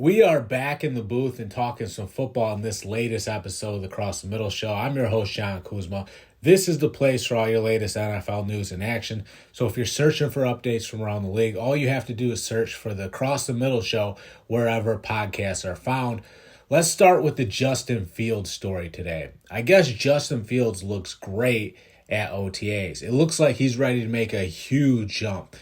We are back in the booth and talking some football in this latest episode of the Cross the Middle Show. I'm your host, John Kuzma. This is the place for all your latest NFL news and action. So if you're searching for updates from around the league, all you have to do is search for the Cross the Middle Show wherever podcasts are found. Let's start with the Justin Fields story today. I guess Justin Fields looks great at OTAs. It looks like he's ready to make a huge jump.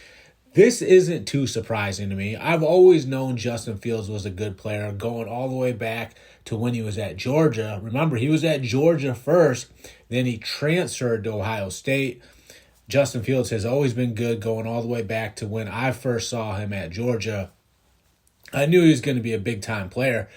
This isn't too surprising to me. I've always known Justin Fields was a good player, going all the way back to when he was at Georgia. Remember, he was at Georgia first, then he transferred to Ohio State. Justin Fields has always been good, going all the way back to when I first saw him at Georgia. I knew he was going to be a big-time player.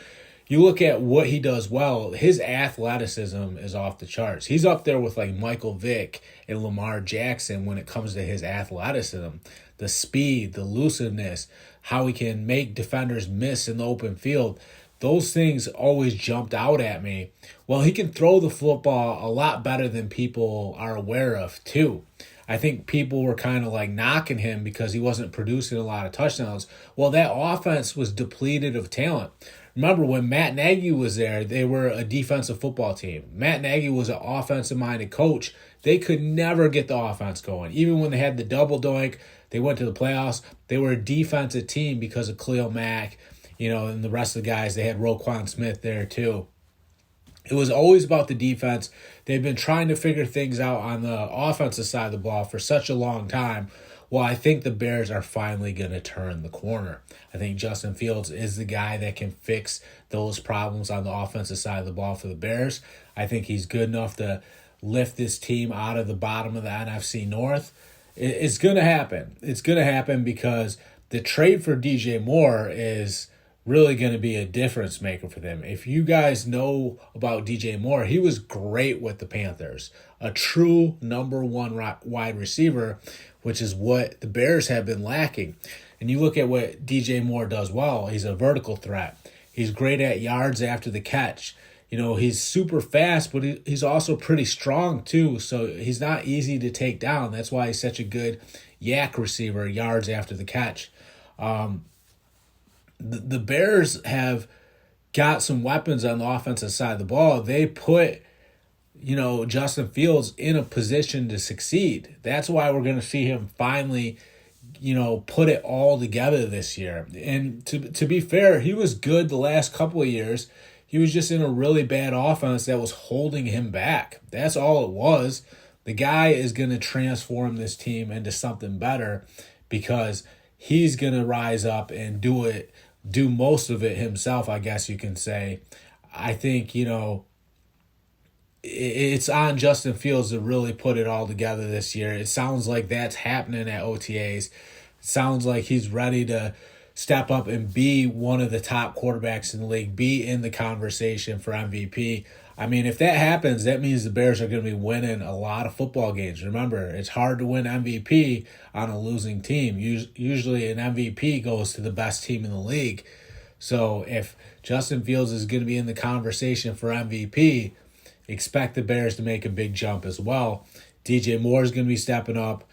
You look at what he does well, his athleticism is off the charts. He's up there with like Michael Vick and Lamar Jackson when it comes to his athleticism. The speed, the elusiveness, how he can make defenders miss in the open field. Those things always jumped out at me. Well, he can throw the football a lot better than people are aware of too. I think people were kind of like knocking him because he wasn't producing a lot of touchdowns. Well, that offense was depleted of talent. Remember, when Matt Nagy was there, they were a defensive football team. Matt Nagy was an offensive-minded coach. They could never get the offense going. Even when they had the double doink, they went to the playoffs. They were a defensive team because of Khalil Mack, and the rest of the guys. They had Roquan Smith there too. It was always about the defense. They've been trying to figure things out on the offensive side of the ball for such a long time. Well, I think the Bears are finally going to turn the corner. I think Justin Fields is the guy that can fix those problems on the offensive side of the ball for the Bears. I think he's good enough to lift this team out of the bottom of the NFC North. It's going to happen. It's going to happen because the trade for DJ Moore is really going to be a difference maker for them. If you guys know about DJ Moore, he was great with the Panthers. A true number one wide receiver, which is what the Bears have been lacking. And you look at what DJ Moore does well. He's a vertical threat. He's great at yards after the catch. He's super fast, but he's also pretty strong too. So he's not easy to take down. That's why he's such a good yak receiver, yards after the catch. The Bears have got some weapons on the offensive side of the ball. They put Justin Fields in a position to succeed. That's why we're going to see him finally, put it all together this year. And to be fair, he was good the last couple of years. He was just in a really bad offense that was holding him back. That's all it was. The guy is going to transform this team into something better because he's going to rise up and do most of it himself, I guess you can say. I think, it's on Justin Fields to really put it all together this year. It sounds like that's happening at OTAs. It sounds like he's ready to step up and be one of the top quarterbacks in the league, be in the conversation for MVP. I mean, if that happens, that means the Bears are going to be winning a lot of football games. Remember, it's hard to win MVP on a losing team. Usually an MVP goes to the best team in the league. So if Justin Fields is going to be in the conversation for MVP, expect the Bears to make a big jump as well. DJ Moore is going to be stepping up.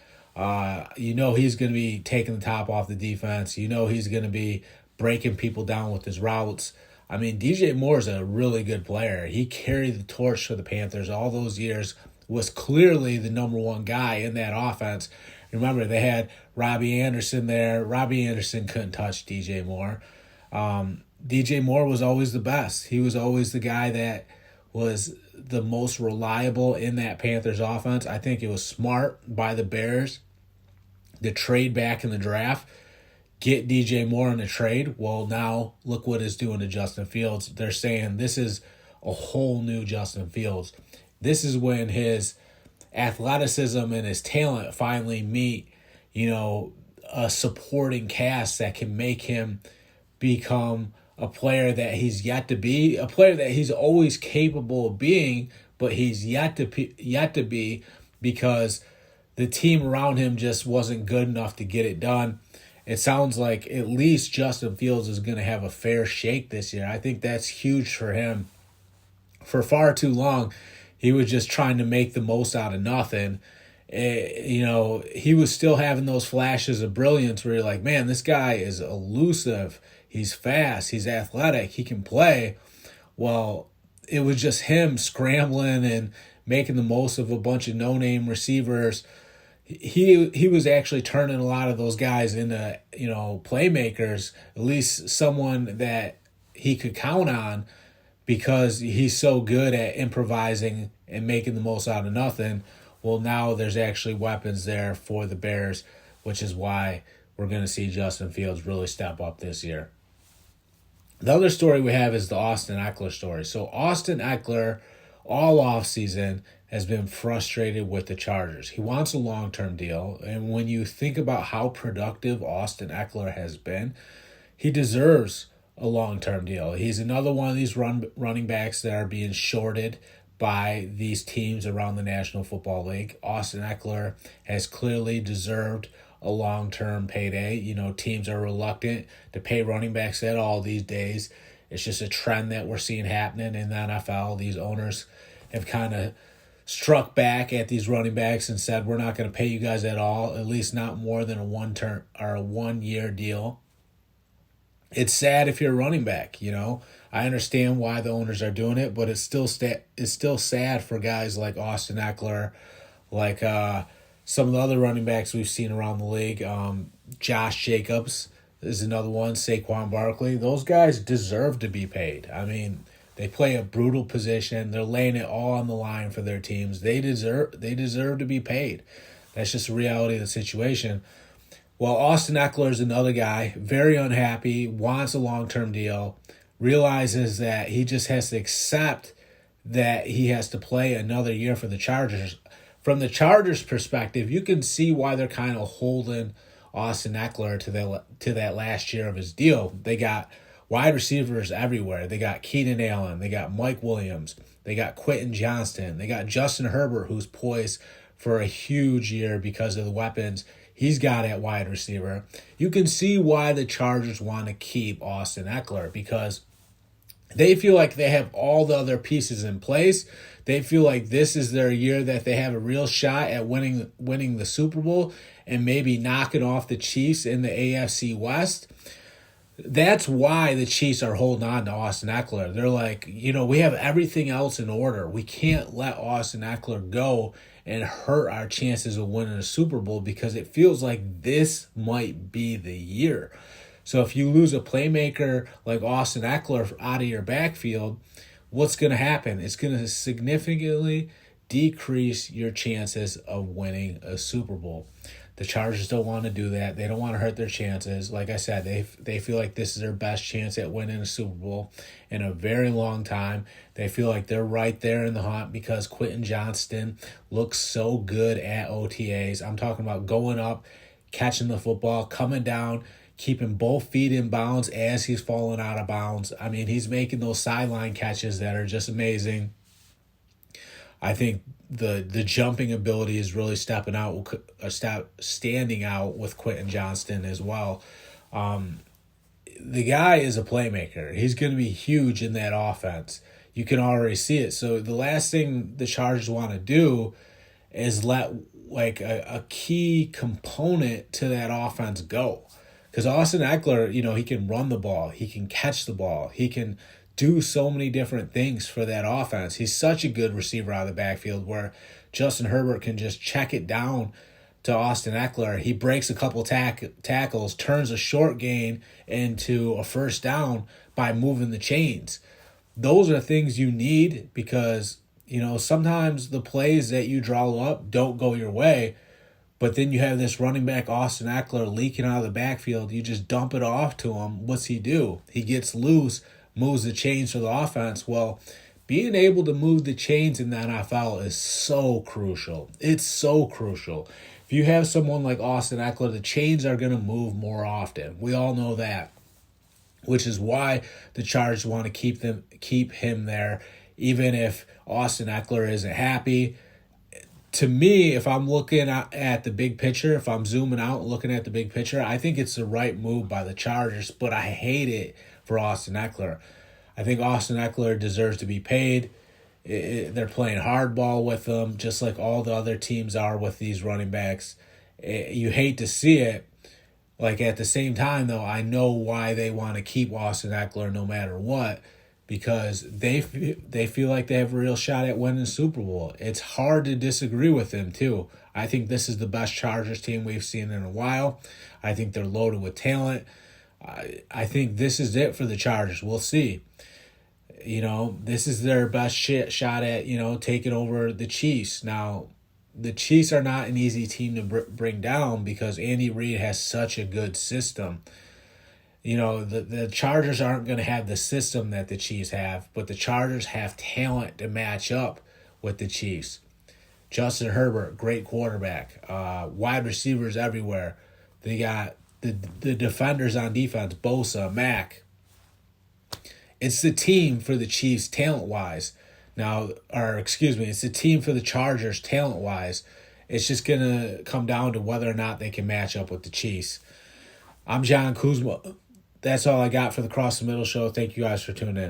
He's going to be taking the top off the defense. He's going to be breaking people down with his routes. I mean, DJ Moore is a really good player. He carried the torch for the Panthers all those years, was clearly the number one guy in that offense. Remember, they had Robbie Anderson there. Robbie Anderson couldn't touch DJ Moore. DJ Moore was always the best. He was always the guy that was the most reliable in that Panthers offense. I think it was smart by the Bears to trade back in the draft, get DJ Moore in a trade. Well, now look what it's doing to Justin Fields. They're saying this is a whole new Justin Fields. This is when his athleticism and his talent finally meet, a supporting cast that can make him become a player that he's yet to be, a player that he's always capable of being, but he's yet to be because the team around him just wasn't good enough to get it done. It sounds like at least Justin Fields is going to have a fair shake this year. I think that's huge for him. For far too long, he was just trying to make the most out of nothing. He was still having those flashes of brilliance where you're like, man, this guy is elusive. He's fast. He's athletic. He can play. Well, it was just him scrambling and making the most of a bunch of no-name receivers. He was actually turning a lot of those guys into, playmakers, at least someone that he could count on, because he's so good at improvising and making the most out of nothing. Well, now there's actually weapons there for the Bears, which is why we're going to see Justin Fields really step up this year. The other story we have is the Austin Ekeler story. So Austin Ekeler, all offseason, has been frustrated with the Chargers. He wants a long-term deal, and when you think about how productive Austin Ekeler has been, he deserves a long-term deal. He's another one of these running backs that are being shorted by these teams around the National Football League. Austin Ekeler has clearly deserved a long-term payday. Teams are reluctant to pay running backs at all these days. It's just a trend that we're seeing happening in the NFL. These owners have kind of struck back at these running backs and said, we're not going to pay you guys at all, at least not more than a 1-year deal. It's sad if you're a running back, I understand why the owners are doing it, but it's still sad for guys like Austin Ekeler, like some of the other running backs we've seen around the league. Josh Jacobs is another one, Saquon Barkley. Those guys deserve to be paid. I mean, they play a brutal position. They're laying it all on the line for their teams. They deserve to be paid. That's just the reality of the situation. Well, Austin Ekeler is another guy, very unhappy, wants a long-term deal, realizes that he just has to accept that he has to play another year for the Chargers. From the Chargers' perspective, you can see why they're kind of holding Austin Ekeler to that last year of his deal. They got wide receivers everywhere. They got Keenan Allen. They got Mike Williams. They got Quentin Johnston. They got Justin Herbert, who's poised for a huge year because of the weapons he's got at wide receiver. You can see why the Chargers want to keep Austin Ekeler, because they feel like they have all the other pieces in place. They feel like this is their year that they have a real shot at winning the Super Bowl and maybe knocking off the Chiefs in the AFC West. That's why the Chiefs are holding on to Austin Ekeler. They're like, we have everything else in order. We can't let Austin Ekeler go and hurt our chances of winning a Super Bowl, because it feels like this might be the year. So if you lose a playmaker like Austin Ekeler out of your backfield, what's going to happen? It's going to significantly decrease your chances of winning a Super Bowl. The Chargers don't want to do that. They don't want to hurt their chances. Like I said, they feel like this is their best chance at winning a Super Bowl in a very long time. They feel like they're right there in the hunt because Quentin Johnston looks so good at OTAs. I'm talking about going up, catching the football, coming down, keeping both feet in bounds as he's falling out of bounds. I mean, he's making those sideline catches that are just amazing. I think the jumping ability is really standing out with Quentin Johnston as well. The guy is a playmaker. He's going to be huge in that offense. You can already see it. So the last thing the Chargers want to do is let a key component to that offense go. Because Austin Ekeler, he can run the ball. He can catch the ball. He can do so many different things for that offense. He's such a good receiver out of the backfield where Justin Herbert can just check it down to Austin Ekeler. He breaks a couple tackles, turns a short gain into a first down by moving the chains. Those are things you need because, sometimes the plays that you draw up don't go your way, but then you have this running back, Austin Ekeler, leaking out of the backfield. You just dump it off to him. What's he do? He gets loose, moves the chains for the offense. Well, being able to move the chains in the NFL is so crucial. It's so crucial. If you have someone like Austin Ekeler, the chains are going to move more often. We all know that, which is why the Chargers want to keep him there, even if Austin Ekeler isn't happy. To me, if I'm looking at the big picture, if I'm zooming out and looking at the big picture, I think it's the right move by the Chargers, but I hate it for Austin Ekeler. I think Austin Ekeler deserves to be paid. They're playing hardball with him, just like all the other teams are with these running backs. You hate to see it, Like, at the same time, though, I know why they want to keep Austin Ekeler no matter what, because they feel like they have a real shot at winning the Super Bowl. It's hard to disagree with them, too. I think this is the best Chargers team we've seen in a while. I think they're loaded with talent. I think this is it for the Chargers. We'll see. This is their best shot at, taking over the Chiefs. Now, the Chiefs are not an easy team to bring down because Andy Reid has such a good system. The Chargers aren't going to have the system that the Chiefs have, but the Chargers have talent to match up with the Chiefs. Justin Herbert, great quarterback. Wide receivers everywhere. They got the defenders on defense, Bosa, Mack. It's the team for the Chiefs talent-wise. It's the team for the Chargers talent-wise. It's just going to come down to whether or not they can match up with the Chiefs. I'm John Kuzma. That's all I got for the Cross the Middle show. Thank you guys for tuning in.